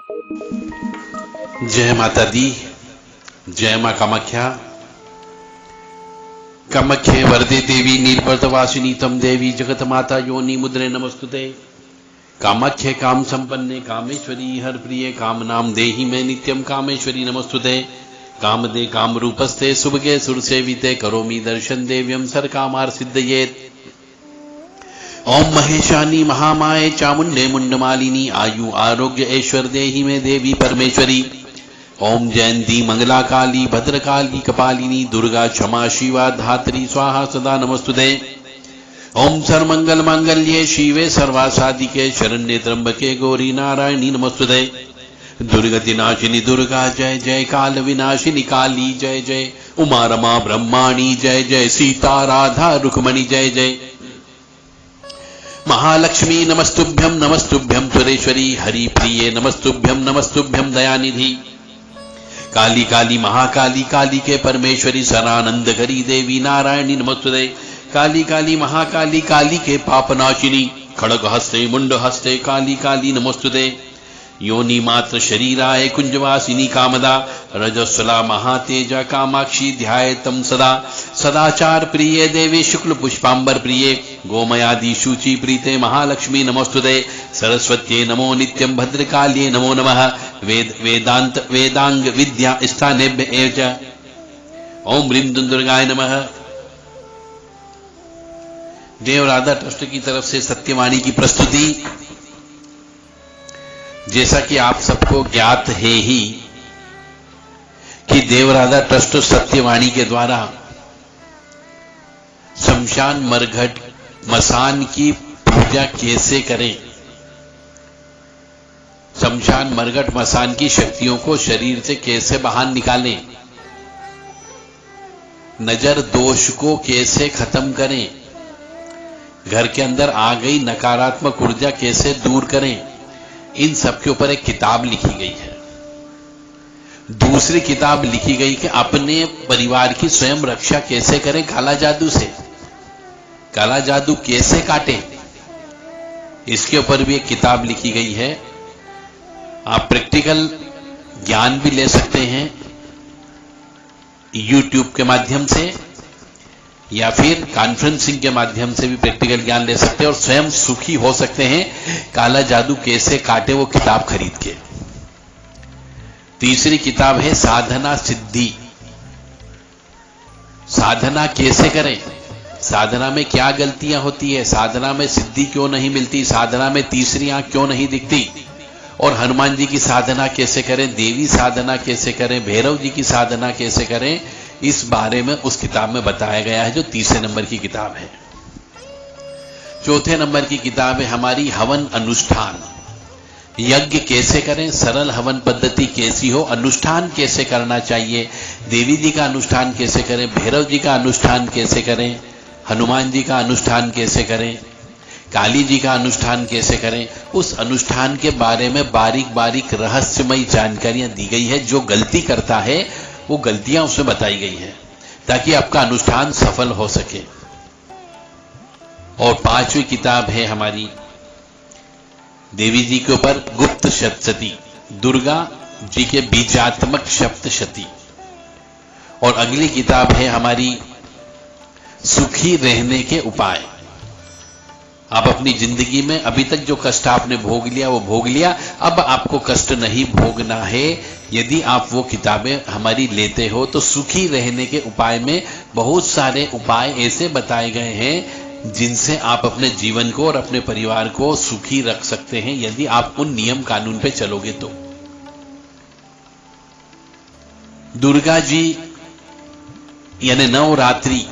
जय माता दी, जय मां कामाख्या। कामाख्ये वरदे देवी नीलपर्वतवासिनी तम देवी जगत माता योनि मुद्रे नमस्तुते। कामाख्ये काम संपन्ने कामेश्वरी हर प्रिय काम नाम देहि में नित्यम कामेश्वरी नमस्तुते। काम दे काम रूपस्ते सुभगे सुर सेविते करोमि दर्शन देव्यम सर कामार सिद्धयेत। ओम महेशानी महामाये चामुंडे मुंडमालिनी आयु आरोग्य ऐश्वर्य देहि में देवी परमेश्वरी। ओम जयंती मंगला काली भद्रकाली कपालिनी दुर्गा क्षमा शिवा धात्री स्वाहा सदा नमस्तुते। ओम सर्वमंगल मांगल्ये शिवे सर्वासाधिके शरण्ये त्र्यंबके गौरी नारायणी नमस्तुते। दुर्गति नाशिनी दुर्गा जय जय, काल विनाशिनी काली जय जय, उमा रमा ब्रह्माणी जय जय, सीता राधा रुक्मणी जय जय। महालक्ष्मी नमस्तुभ्यम नमस्तुभ्यम सुरेश्वरी हरि प्रिये नमस्तुभ्यम नमस्तुभ्यम दयानिधि। काली काली महाकाली काली के परमेश्वरी सरानंद करी देवी नारायणी नमस्तुते। काली काली महाकाली काली के पापनाशिनी खड़ग हस्ते मुंड हस्ते काली काली नमस्तुते। योनि मात्र शरीराय कुंजवासिनी कामदा रजस्वला महातेजा कामाक्षी ध्यायतम सदा। सदाचार प्रिये देवी शुक्ल पुष्पांबर प्रिये गोमयादि शुचि प्रीते महालक्ष्मी नमस्तुते। सरस्वत्ये नमो नित्यं भद्रकाल्ये नमो नमः। वेदांत वेदांग विद्या स्थानेभ्य एव च। ओम ह्रीं दुर्गाय नमः। देवराधा ट्रस्ट की तरफ से सत्यवाणी की प्रस्तुति। जैसा कि आप सबको ज्ञात है ही कि देवराधा ट्रस्ट सत्यवाणी के द्वारा शमशान मरघट मसान की पूजा कैसे करें, शमशान मरघट मसान की शक्तियों को शरीर से कैसे बाहर निकालें, नजर दोष को कैसे खत्म करें, घर के अंदर आ गई नकारात्मक ऊर्जा कैसे दूर करें, इन सब के ऊपर एक किताब लिखी गई है। दूसरी किताब लिखी गई कि अपने परिवार की स्वयं रक्षा कैसे करें काला जादू से, काला जादू कैसे काटें, इसके ऊपर भी एक किताब लिखी गई है। आप प्रैक्टिकल ज्ञान भी ले सकते हैं YouTube के माध्यम से या फिर कॉन्फ्रेंसिंग के माध्यम से भी प्रैक्टिकल ज्ञान ले सकते हैं और स्वयं सुखी हो सकते हैं काला जादू कैसे काटे वो किताब खरीद के। तीसरी किताब है साधना सिद्धि। साधना कैसे करें, साधना में क्या गलतियां होती है, साधना में सिद्धि क्यों नहीं मिलती, साधना में तीसरी आंख क्यों नहीं दिखती, और हनुमान जी की साधना कैसे करें, देवी साधना कैसे करें, भैरव जी की साधना कैसे करें, इस बारे में उस किताब में बताया गया है जो तीसरे नंबर की किताब है। चौथे नंबर की किताब है हमारी हवन अनुष्ठान। यज्ञ कैसे करें, सरल हवन पद्धति कैसी हो, अनुष्ठान कैसे करना चाहिए, देवी जी का अनुष्ठान कैसे करें, भैरव जी का अनुष्ठान कैसे करें, हनुमान जी का अनुष्ठान कैसे करें, काली जी का अनुष्ठान कैसे करें, उस अनुष्ठान के बारे में बारीक बारीक रहस्यमयी जानकारियां दी गई है। जो गलती करता है वो गलतियां उसमें बताई गई है ताकि आपका अनुष्ठान सफल हो सके। और पांचवी किताब है हमारी देवी जी के ऊपर गुप्त सप्तशती, दुर्गा जी के बीजात्मक सप्तशती। और अगली किताब है हमारी सुखी रहने के उपाय। आप अपनी जिंदगी में अभी तक जो कष्ट आपने भोग लिया वो भोग लिया, अब आपको कष्ट नहीं भोगना है। यदि आप वो किताबें हमारी लेते हो तो सुखी रहने के उपाय में बहुत सारे उपाय ऐसे बताए गए हैं जिनसे आप अपने जीवन को और अपने परिवार को सुखी रख सकते हैं यदि आप उन नियम कानून पे चलोगे तो। दुर्गा जी यानी नवरात्रि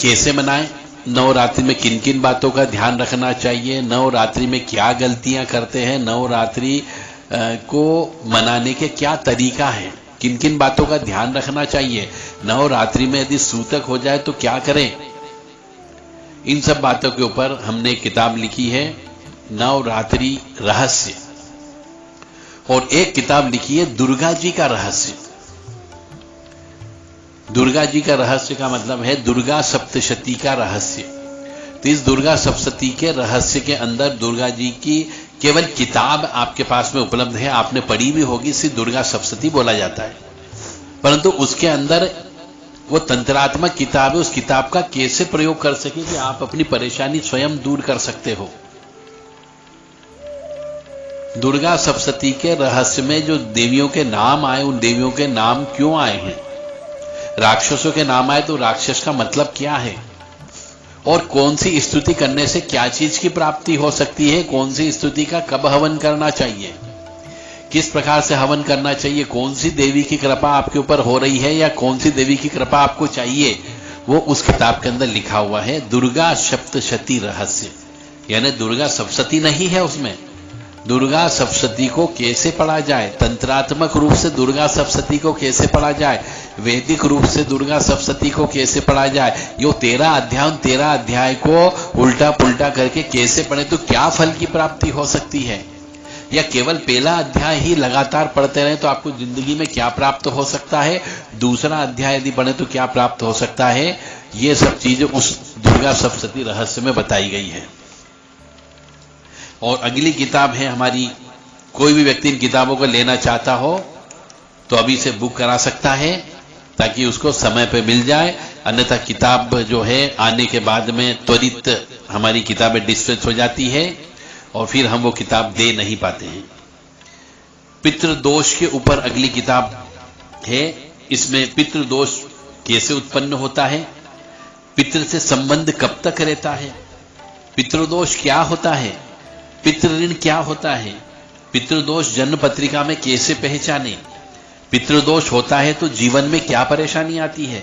कैसे मनाएं, नवरात्रि में किन किन बातों का ध्यान रखना चाहिए, नवरात्रि में क्या गलतियां करते हैं, नवरात्रि को मनाने के क्या तरीका है, किन किन बातों का ध्यान रखना चाहिए, नवरात्रि में यदि सूतक हो जाए तो क्या करें, इन सब बातों के ऊपर हमने एक किताब लिखी है नवरात्रि रहस्य। और एक किताब लिखी है दुर्गा जी का रहस्य। दुर्गा जी का रहस्य का मतलब है दुर्गा सप्तशती का रहस्य। तो इस दुर्गा सप्तशती के रहस्य के अंदर दुर्गा जी की केवल किताब आपके पास में उपलब्ध है, आपने पढ़ी भी होगी, इसे दुर्गा सप्तशती बोला जाता है, परंतु उसके अंदर वो तंत्रात्मक किताब है, उस किताब का कैसे प्रयोग कर सके कि आप अपनी परेशानी स्वयं दूर कर सकते हो। दुर्गा सप्तशती के रहस्य में जो देवियों के नाम आए, उन देवियों के नाम क्यों आए हैं, राक्षसों के नाम आए तो राक्षस का मतलब क्या है, और कौन सी स्तुति करने से क्या चीज की प्राप्ति हो सकती है, कौन सी स्तुति का कब हवन करना चाहिए, किस प्रकार से हवन करना चाहिए, कौन सी देवी की कृपा आपके ऊपर हो रही है या कौन सी देवी की कृपा आपको चाहिए, वो उस किताब के अंदर लिखा हुआ है। दुर्गा सप्तशती रहस्य, यानी दुर्गा सप्तशती नहीं है उसमें, दुर्गा सप्तशती को कैसे पढ़ा जाए, तंत्रात्मक रूप से दुर्गा सप्तशती को कैसे पढ़ा जाए, वैदिक रूप से दुर्गा सप्तशती को कैसे पढ़ा जाए, यो 13 अध्याय, 13 अध्याय को उल्टा पुल्टा करके कैसे पढ़े तो क्या फल की प्राप्ति हो सकती है, या केवल पहला अध्याय ही लगातार पढ़ते रहे तो आपको जिंदगी में क्या प्राप्त हो सकता है, दूसरा अध्याय यदि पढ़े तो क्या प्राप्त हो सकता है, ये सब चीजें उस दुर्गा सप्तशती रहस्य में बताई गई है। और अगली किताब है हमारी, कोई भी व्यक्ति इन किताबों को लेना चाहता हो तो अभी से बुक करा सकता है ताकि उसको समय पे मिल जाए, अन्यथा किताब जो है आने के बाद में त्वरित हमारी किताबें डिस्ट्रेस हो जाती है और फिर हम वो किताब दे नहीं पाते हैं। पितृदोष के ऊपर अगली किताब है, इसमें पितृदोष कैसे उत्पन्न होता है, पितृ से संबंध कब तक रहता है, पितृदोष क्या होता है, पितृऋण क्या होता है, पितृदोष जन्म पत्रिका में कैसे पहचाने, पितृदोष होता है तो जीवन में क्या परेशानी आती है,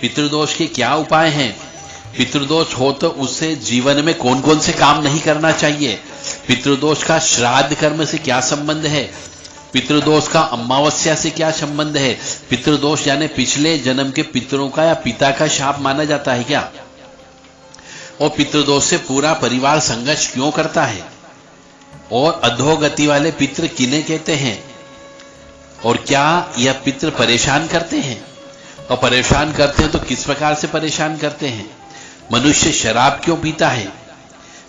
पितृदोष के क्या उपाय हैं, पितृदोष हो तो उससे जीवन में कौन कौन से काम नहीं करना चाहिए, पितृदोष का श्राद्ध कर्म से क्या संबंध है, पितृदोष का अमावस्या से क्या संबंध है, पितृदोष यानी पिछले जन्म के पितरों का या पिता का शाप माना जाता है क्या, और पितृदोष से पूरा परिवार संघर्ष क्यों करता है, और अधोगति वाले पितृ किन्हें कहते हैं, और क्या यह पितृ परेशान करते हैं, और परेशान करते हैं तो किस प्रकार से परेशान करते हैं, मनुष्य शराब क्यों पीता है,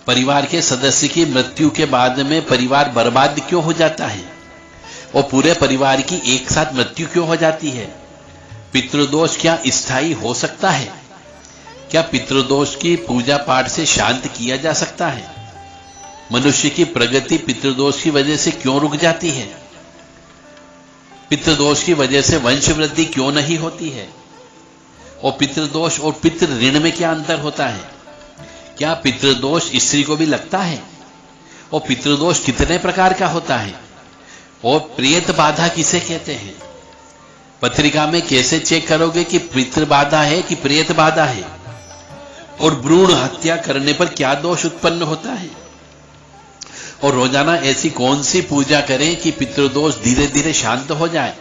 परिवार के सदस्य की मृत्यु के बाद में परिवार बर्बाद क्यों हो जाता है, और पूरे परिवार की एक साथ मृत्यु क्यों हो जाती है, पितृदोष क्या स्थायी हो सकता है, क्या पितृदोष की पूजा पाठ से शांत किया जा सकता है, मनुष्य की प्रगति पितृदोष की वजह से क्यों रुक जाती है, पितृदोष की वजह से वंश वृद्धि क्यों नहीं होती है, और पितृदोष और पितृ ऋण में क्या अंतर होता है, क्या पितृदोष स्त्री को भी लगता है, और पितृदोष कितने प्रकार का होता है, और प्रेत बाधा किसे कहते हैं, पत्रिका में कैसे चेक करोगे कि पितृ बाधा है कि प्रेत बाधा है, और भ्रूण हत्या करने पर क्या दोष उत्पन्न होता है, और रोजाना ऐसी कौन सी पूजा करें कि पितृदोष धीरे धीरे शांत हो जाए,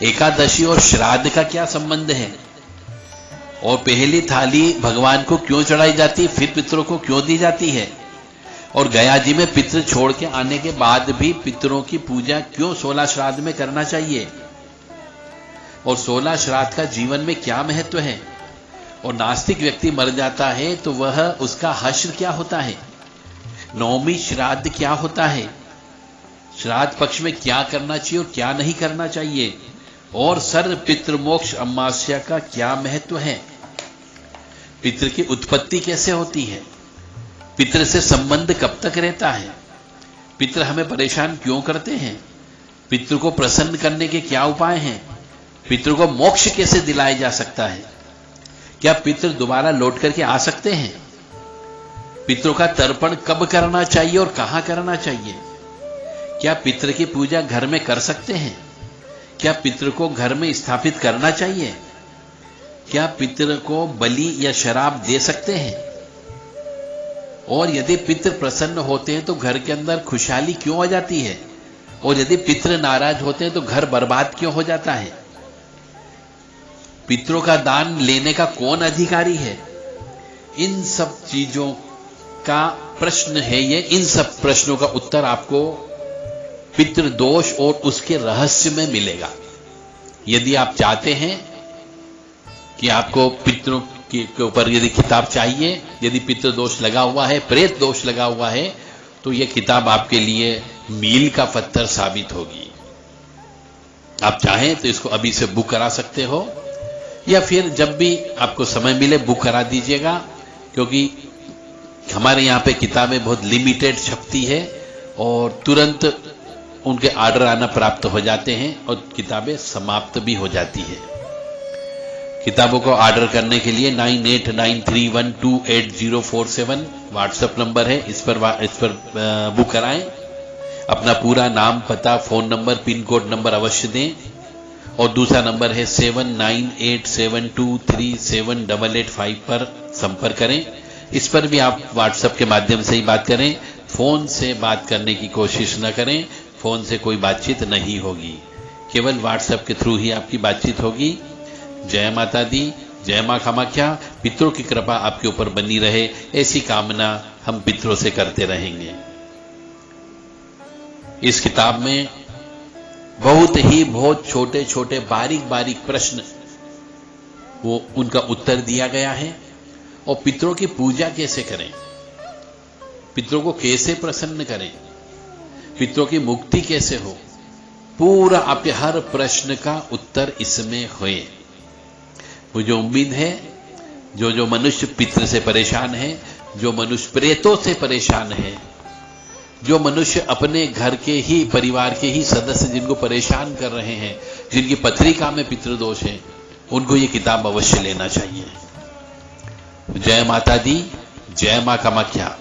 एकादशी और श्राद्ध का क्या संबंध है, और पहली थाली भगवान को क्यों चढ़ाई जाती, फिर पितरों को क्यों दी जाती है, और गया जी में पितृ छोड़ के आने के बाद भी पितरों की पूजा क्यों 16 श्राद्ध में करना चाहिए, और 16 श्राद्ध का जीवन में क्या महत्व है, और नास्तिक व्यक्ति मर जाता है तो वह उसका हश्र क्या होता है, नौमी श्राद्ध क्या होता है, श्राद्ध पक्ष में क्या करना चाहिए और क्या नहीं करना चाहिए, और सर्व पितृमोक्ष अमावस्या का क्या महत्व है, पितृ की उत्पत्ति कैसे होती है, पितृ से संबंध कब तक रहता है, पितृ हमें परेशान क्यों करते हैं, पितृ को प्रसन्न करने के क्या उपाय हैं, पितृ को मोक्ष कैसे दिलाया जा सकता है, क्या पितृ दोबारा लौट करके आ सकते हैं, पितरों का तर्पण कब करना चाहिए और कहां करना चाहिए, क्या पितृ की पूजा घर में कर सकते हैं, क्या पितृ को घर में स्थापित करना चाहिए, क्या पितृ को बलि या शराब दे सकते हैं, और यदि पितृ प्रसन्न होते हैं तो घर के अंदर खुशहाली क्यों हो जाती है, और यदि पितृ नाराज होते हैं तो घर बर्बाद क्यों हो जाता है, पितरों का दान लेने का कौन अधिकारी है, इन सब चीजों का प्रश्न है ये, इन सब प्रश्नों का उत्तर आपको पितृदोष और उसके रहस्य में मिलेगा। यदि आप चाहते हैं कि आपको पितरों के ऊपर यदि किताब चाहिए, यदि पितृदोष लगा हुआ है, प्रेत दोष लगा हुआ है, तो यह किताब आपके लिए मील का पत्थर साबित होगी। आप चाहें तो इसको अभी से बुक करा सकते हो, या फिर जब भी आपको समय मिले बुक करा दीजिएगा, क्योंकि हमारे यहाँ पे किताबें बहुत लिमिटेड छपती है और तुरंत उनके ऑर्डर आना प्राप्त हो जाते हैं और किताबें समाप्त भी हो जाती है। किताबों को ऑर्डर करने के लिए 9893128047 व्हाट्सएप नंबर है, इस पर बुक कराएं। अपना पूरा नाम, पता, phone number, pin code number अवश्य दें, और दूसरा नंबर है 7987237885 पर संपर्क करें। इस पर भी आप व्हाट्सएप के माध्यम से ही बात करें, फोन से बात करने की कोशिश न करें। फोन से कोई बातचीत नहीं होगी, केवल व्हाट्सएप के थ्रू ही आपकी बातचीत होगी। जय माता दी, जय मां कामाख्या। पितरों की कृपा आपके ऊपर बनी रहे, ऐसी कामना हम पितरों से करते रहेंगे। इस किताब में बहुत छोटे छोटे बारीक बारीक प्रश्न, वो उनका उत्तर दिया गया है। और पितरों की पूजा कैसे करें, पितरों को कैसे प्रसन्न करें, पितरों की मुक्ति कैसे हो, पूरा आपके हर प्रश्न का उत्तर इसमें हुए। मुझे उम्मीद है जो मनुष्य पितृ से परेशान है, जो मनुष्य प्रेतों से परेशान है, जो मनुष्य अपने घर के ही परिवार के ही सदस्य जिनको परेशान कर रहे हैं, जिनकी पत्रिका में पितृदोष है, उनको ये किताब अवश्य लेना चाहिए। जय माता दी, जय मां कामाख्या।